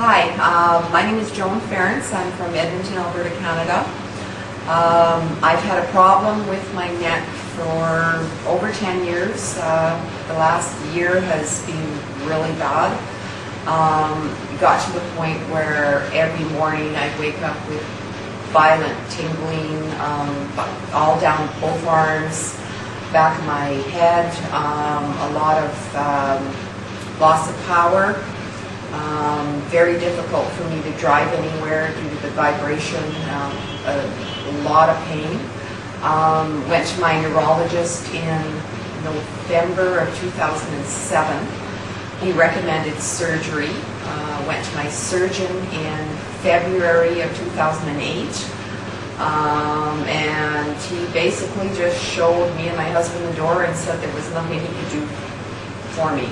Hi, my name is Joan. I'm from Edmonton, Alberta, Canada. I've had a problem with my neck for over 10 years. The last year has been really bad. It got to the point where every morning I'd wake up with violent tingling all down both arms, back of my head, a lot of loss of power. Very difficult for me to drive anywhere due to the vibration, a lot of pain. Went to my neurologist in November of 2007. He recommended surgery. Went to my surgeon in February of 2008. And he basically just showed me and my husband the door and said there was nothing he could do for me.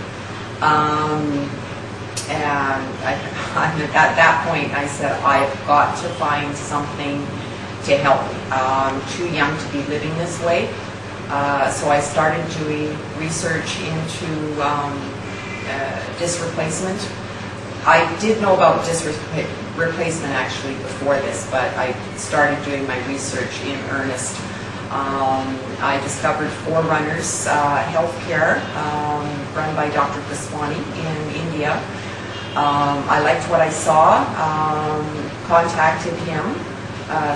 And at that point I said, I've got to find something to help me. I'm too young to be living this way. So I started doing research into disc replacement. I did know about disc replacement actually before this, but I started doing my research in earnest. I discovered Forerunners Healthcare, run by Dr. Vaswani in India. I liked what I saw, contacted him,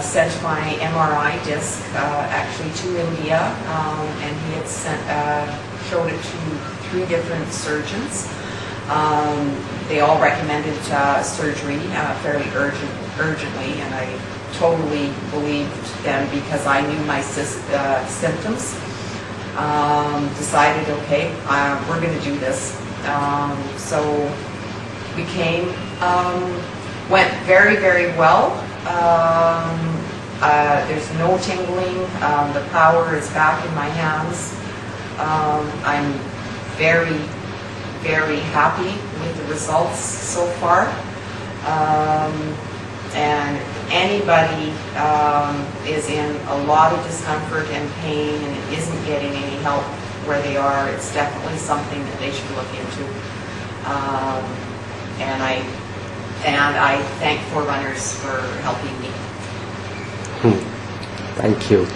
sent my MRI disc actually to India, and he had showed it to 3 different surgeons. They all recommended surgery fairly urgently, and I totally believed them because I knew my symptoms. Decided, okay, we're going to do this. So we came, went very, very well. There's no tingling. The power is back in my hands. I'm very, very happy with the results so far. And anybody is in a lot of discomfort and pain and isn't getting any help where they are, it's definitely something that they should look into. And I thank Forerunners for helping me. Thank you.